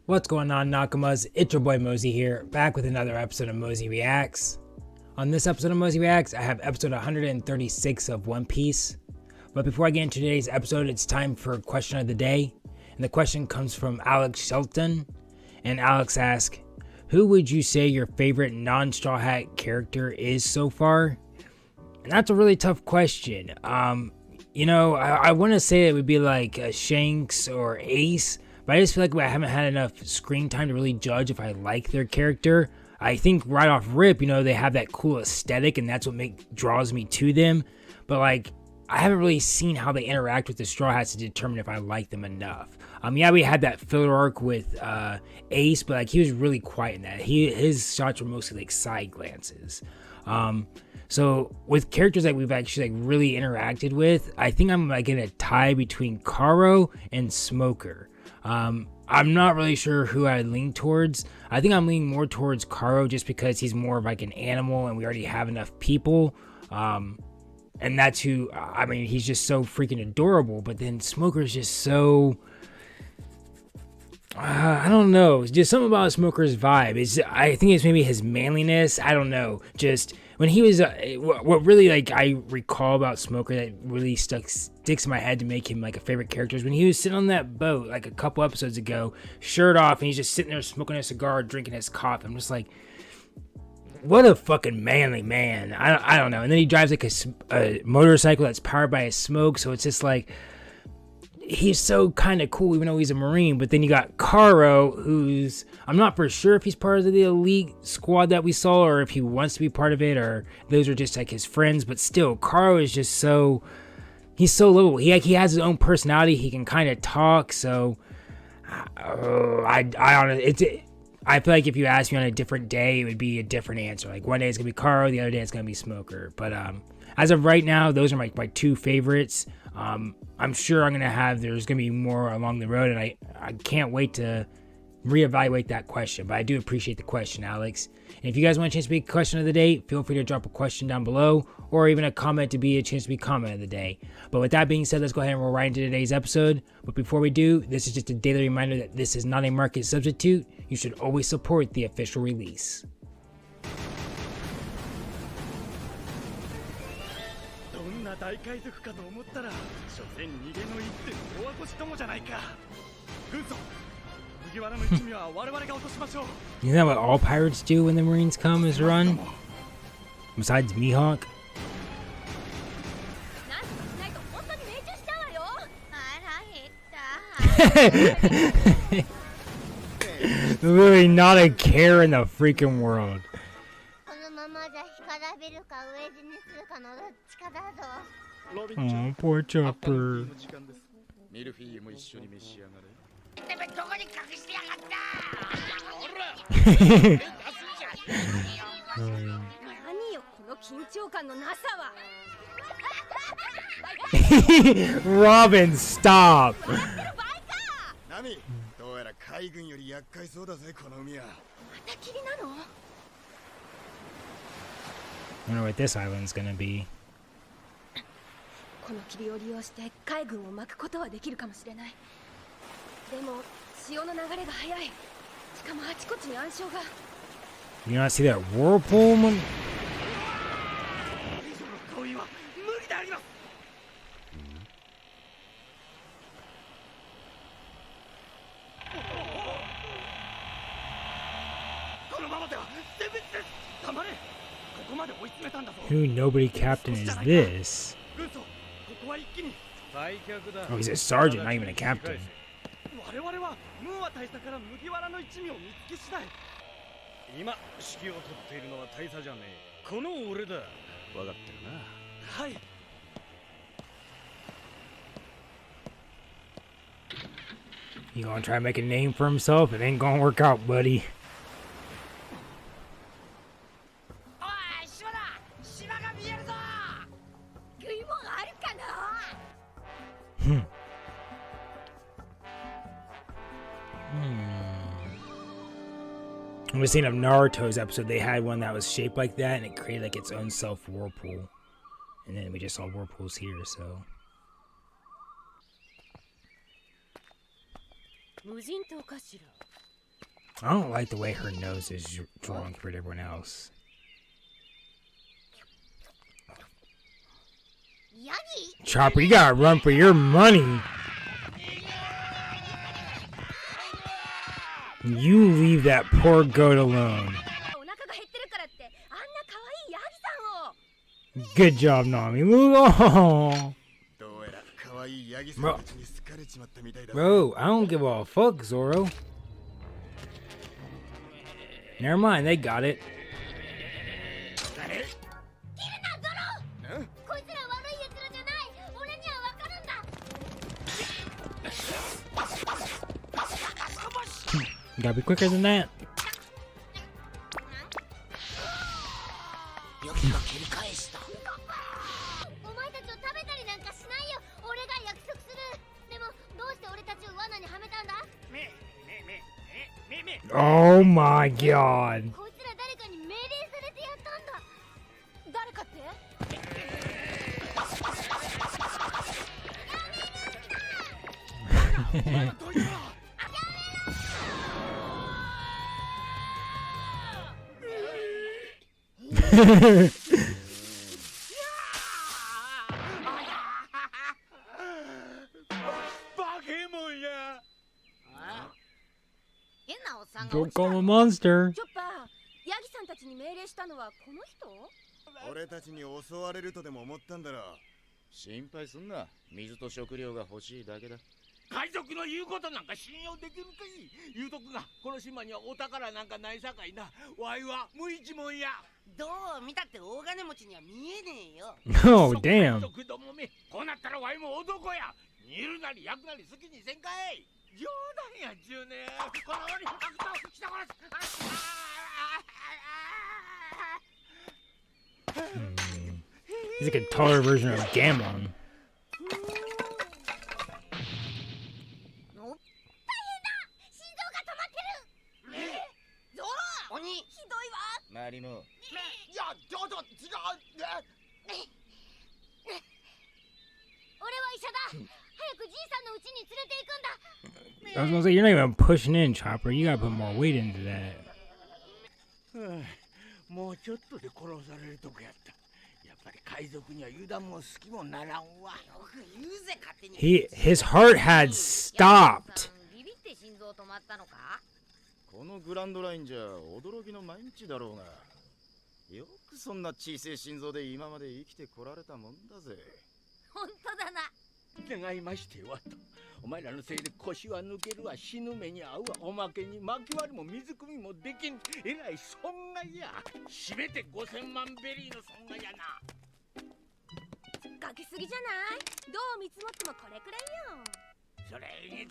What's going on, Nakamas? It's your boy Mozy here, back with another episode of Mozy Reacts. On this episode of Mozy Reacts, I have episode 136 of One Piece. But before I get into today's episode, it's time for question of the day. And the question comes from Alex Shelton. And Alex asks, who would you say your favorite non-Straw Hat character is so far? And that's a really tough question. I want to say it would be like Shanks or Ace, but I just feel like I haven't had enough screen time to really judge if I like their character. I think right off rip, they have that cool aesthetic, and that's what draws me to them. But like, I haven't really seen how they interact with the Straw Hats to determine if I like them enough. We had that filler arc with Ace, but like he was really quiet in that. His shots were mostly like side glances. So with characters that we've actually like really interacted with, I think I'm like in a tie between Karo and Smoker. I'm not really sure who I lean towards. I think I'm leaning more towards Karo just because he's more of like an animal and we already have enough people. And that's who, he's just so freaking adorable. But then Smoker's just so, I don't know. It's just something about Smoker's vibe. I think it's maybe his manliness. I don't know. Just when he was, what really like I recall about Smoker that really sticks in my head to make him like a favorite character is when he was sitting on that boat like a couple episodes ago, shirt off, and he's just sitting there smoking a cigar, drinking his coffee. I'm just like, what a fucking manly man. I don't know. And then he drives like a motorcycle that's powered by a smoke, so it's just like, he's so kind of cool even though he's a Marine. But then you got Karo, who's, I'm not for sure if he's part of the elite squad that we saw or if he wants to be part of it or those are just like his friends. But still, Karo is just so, he's so lovable. He has his own personality. He can kind of talk. So I feel like if you asked me on a different day, it would be a different answer. Like one day it's gonna be Karo, the other day it's gonna be Smoker. But as of right now, those are my two favorites. I'm sure there's gonna be more along the road, and I can't wait to reevaluate that question. But I do appreciate the question, Alex. And if you guys want a chance to be question of the day, feel free to drop a question down below, or even a comment to be a chance to be comment of the day. But with that being said, let's go ahead and roll right into today's episode. But before we do, this is just a daily reminder that this is not a market substitute. You should always support the official release. Isn't that what all pirates do when the Marines come is run? Besides Mihawk? Literally not a care in the freaking world. Oh, poor Chopper. Robin, stop. I wonder what this island's gonna be. You not see that whirlpool? Who nobody captain is this? Oh, he's a sergeant, not even a captain. You gonna try to make a name for himself? It ain't gonna work out, buddy. I was seeing of Naruto's episode, they had one that was shaped like that and it created like its own self whirlpool. And then we just saw whirlpools here, so. 無人島かしら。I don't like the way her nose is drawn compared to everyone else. Chopper, you gotta run for your money. You leave that poor goat alone. Good job, Nami. Oh. Bro, I don't give a fuck, Zoro. Never mind, they got it. You gotta be quicker than that. Oh my god. Don't call him a monster. Oh, damn. He's like a taller version of Gammon. I was gonna say, you're not even pushing in, Chopper. You gotta put more weight into that. His heart had stopped.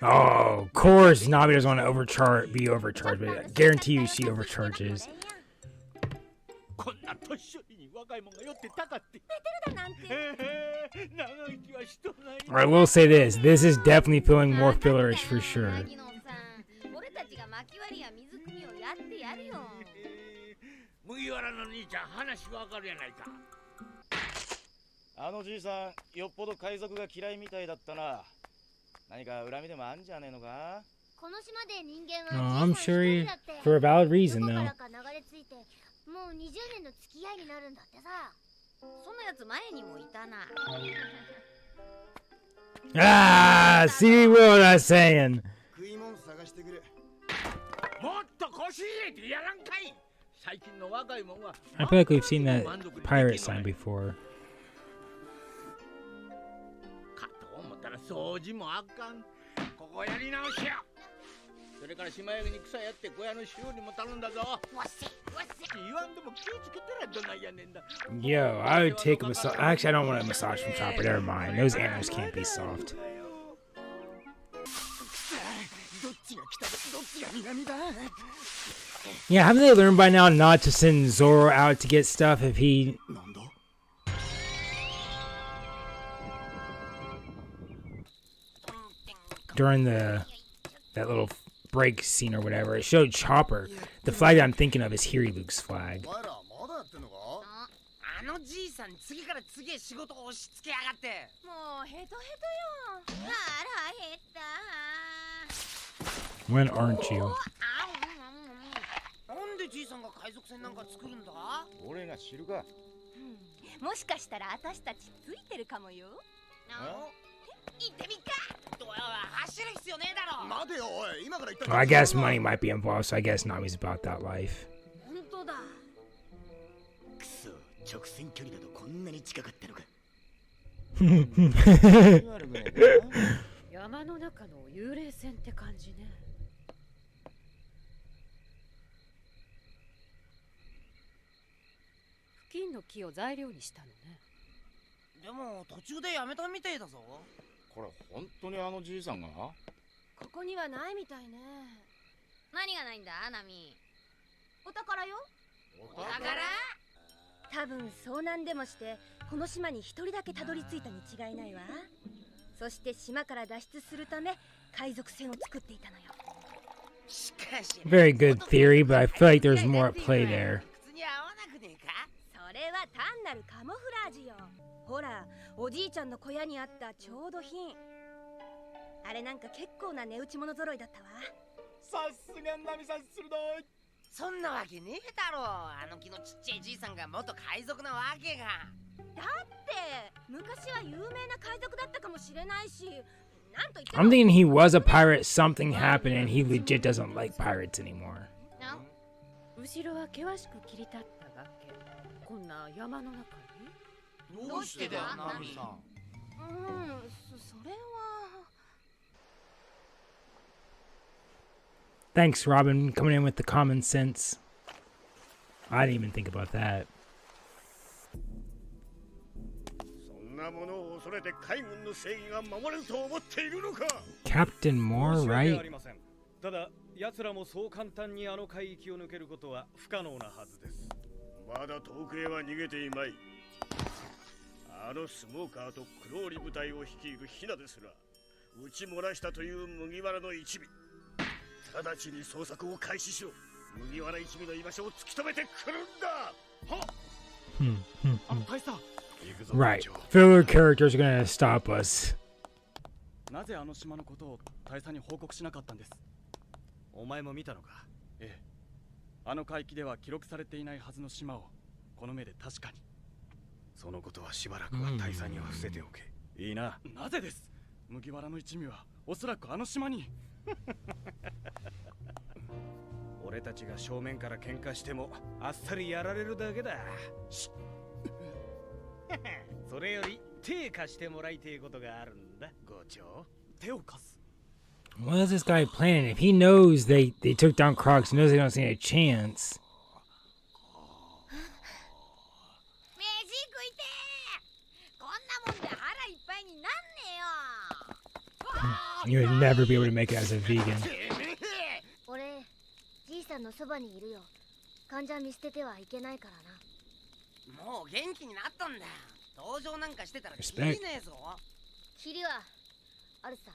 Oh, of course, Nabi doesn't want to be overcharged, but I guarantee you she overcharges. I will say this is definitely feeling more fillerish for sure. I'm sure for a valid reason though. Ah, see what I'm saying. I feel like we've seen that pirate sign before. Yo, I would take a massage. Actually, I don't want a massage from Chopper. Never mind. Those animals can't be soft. Yeah, haven't they learned by now not to send Zoro out to get stuff if he... During that little break scene or whatever, it showed Chopper. The flag that I'm thinking of is Luke's flag. When aren't you? 海賊船なんか作るんだ？俺が知るか。もしかしたら私たちついてるかもよ。行ってみっか。走る必要ねえだろ。待てよ、おい、今から言った Well, I guess money might be involved, so I guess Nami's about that life. 本当だ。くそ、直線距離だとこんなに近かったのか。山の中の幽霊船って感じね。付近の木を材料にしたのね。でも途中でやめたみてえだぞ。これ本当にあのじいさんが？ここにはないみたいね。何がないんだ、ナミ？お宝よ。お宝？多分遭難でもしてこの島に一人だけたどり着いたに違いないわ。そして島から脱出するため海賊船を作っていたのよ。しかし Very good theory, but I feel like there's more at play there. 靴に合わなくねえか？それは単なるカモフラージュよ。ほら、おじいちゃんの小屋にあった調度品。あれなんか結構な値打ち物揃いだったわ。さすがナミさん鋭い。そんなわけねえだろ。あの木のちっちゃいじいさんが元海賊なわけが。だって昔は有名な海賊だったかもしれないし、なんと言って I'm も thinking he was a pirate, something happened, and he legit doesn't like pirates anymore. 後ろは険しく切り立った崖。こんな山の中に。どうしてだよ、ナミさん。それは。 Thanks, Robin, coming in with the common sense. I didn't even think about that. そんなものを恐れて海軍の正義が守れると思っているのか。 Captain Moore, 申し訳あ right? りません。ただ、奴らもそう簡単にあの海域を抜けることは不可能なはずです。まだ遠くへは逃げていまい。あのスモーカーと黒織部隊を率いるヒナですら撃ち漏らしたという麦わらの一味。直ちに捜索を開始しろ。麦わら一味の居場所を突き止めてくるんだ。はっ。大佐。 Right. Filler characters are gonna stop us. なぜあの島のことを大佐に報告しなかったんです？お前も見たのか？ええ。あの海域では記録されていないはずの島をこの目で確かに。そのことはしばらくは大佐には伏せておけ。いいな。なぜです？麦わらの一味はおそらくあの島に。俺たちが正面から喧嘩してもあっさりやられるだけだ。それより手貸してもらいてえことがあるんだ、校長。手を貸す。 What is this guy planning? If he knows they took down Crocs, he knows they don't stand a chance. 飯食いてー。こんなもんで腹いっぱいになんねえよ。 You would never be able to make it as a vegan. 俺、じいさんのそばにいるよ。患者見捨ててはいけないからな。もう元気になったんだよ。登場なんかしてたらきりねえぞ。キリはあるさ。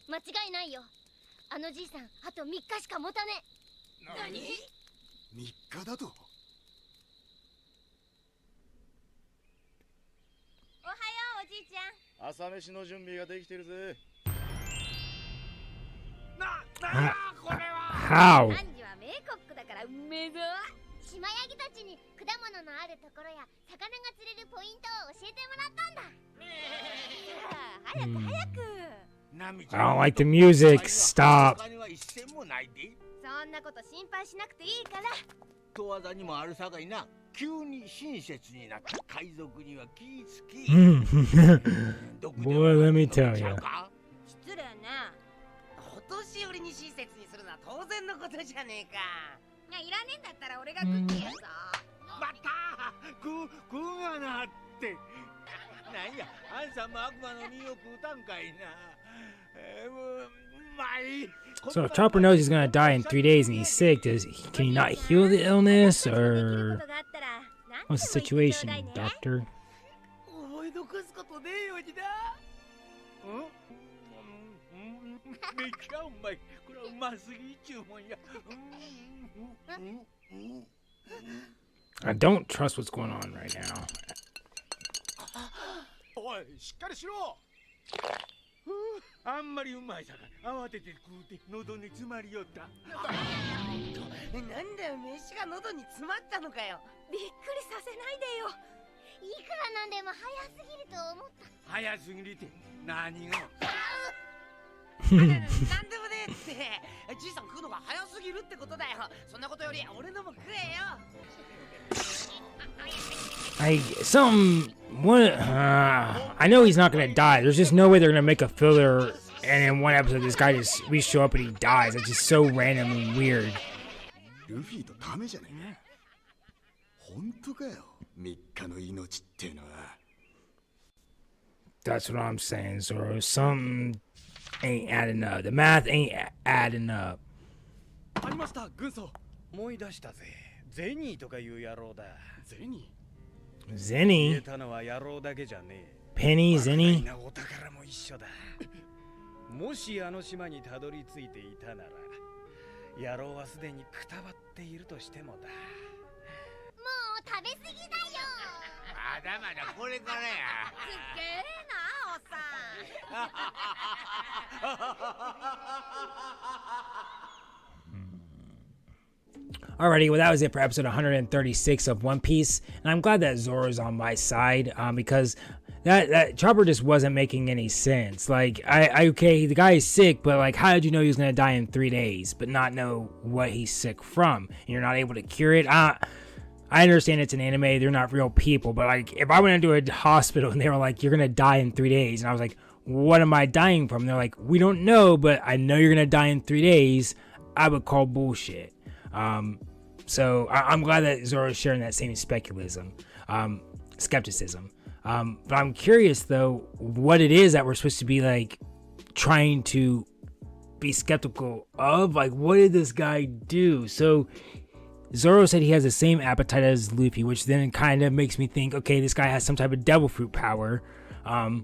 間違いないよ。あのじいさん、あと3日しか持たねえ。何？ 3日だと。おはよう、おじいちゃん。朝飯の準備ができてるぜ。How? 幹事は名コックだからうめえぞ。島ヤギたちに果物のあるところや魚が釣れるポイントを教えてもらったんだ。早く早く。 I don't like the music. Stop. そんなこと心配しなくていいから。とわざにもあるさかいな。急に親切になった海賊には気ぃつき。 Boy, let me tell you. 失礼ね。お年寄りに親切にするのは当然のことじゃねえか。いや、いらねえんだったら俺が食ってやるぞ。また食うがなって。なんや、あんさんも悪魔の実を食うたんかいな。So if Chopper knows he's gonna die in 3 days and he's sick, can he not heal the illness, or what's the situation, Doctor? 思い残すことねえようにな。めっちゃうまい。これはうますぎちゅうもんや。 I don't trust what's going on right now. おい、しっかりしろ。あんままりうまいさか慌てて食うて喉に詰まりよった。なんだよ、飯が喉に詰まったのかよ。びっくりさせないでよ。いくらなんでも早すぎると思った。早すぎるって何が。なんでもねえって。じいさん食うのが早すぎるってことだよ。そんなことより俺のも食えよ。I know he's not gonna die. There's just no way they're gonna make a filler, and in one episode, this guy we show up and he dies. It's just so random and weird. ルフィとタメじゃねえか。本当かよ。3日の命ってのは。That's what I'm saying, Zoro. Something ain't adding up. The math ain't adding up. ありました、軍曹。思い出したぜ。ゼニーとかいう野郎だ。ゼニー。 Zenny? たのは野郎だけじゃねえ。 Penny? Zenny? お宝も一緒だ。もしあの島にたどり着いていたなら、野郎はすでにくたばっているとしてもだ。もう食べ過ぎだよ。まだまだこれからや。すっげえな、おっAlrighty, well, that was it for episode 136 of One Piece, and I'm glad that Zoro's on my side, because that Chopper just wasn't making any sense. Like, okay, the guy is sick, but like, how did you know he was gonna die in 3 days, but not know what he's sick from? And you're not able to cure it. I understand it's an anime; they're not real people, but like, if I went into a hospital and they were like, "You're gonna die in 3 days," and I was like, "What am I dying from?" And they're like, "We don't know, but I know you're gonna die in 3 days." I would call bullshit. So I'm glad that Zoro's sharing that same skepticism. But I'm curious though, what it is that we're supposed to be like trying to be skeptical of. Like, what did this guy do? So Zoro said he has the same appetite as Luffy, which then kind of makes me think, okay, this guy has some type of devil fruit power. And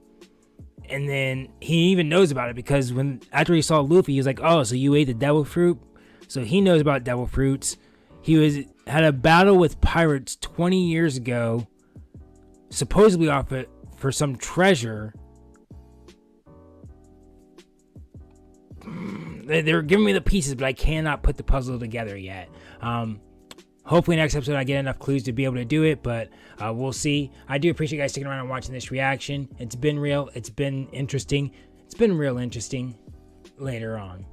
then he even knows about it because after he saw Luffy, he was like, oh, so you ate the devil fruit? So he knows about devil fruits. He had a battle with pirates 20 years ago, supposedly off it for some treasure. They're giving me the pieces, but I cannot put the puzzle together yet. Hopefully next episode I get enough clues to be able to do it, but we'll see. I do appreciate you guys sticking around and watching this reaction. It's been real. It's been interesting. It's been real interesting later on.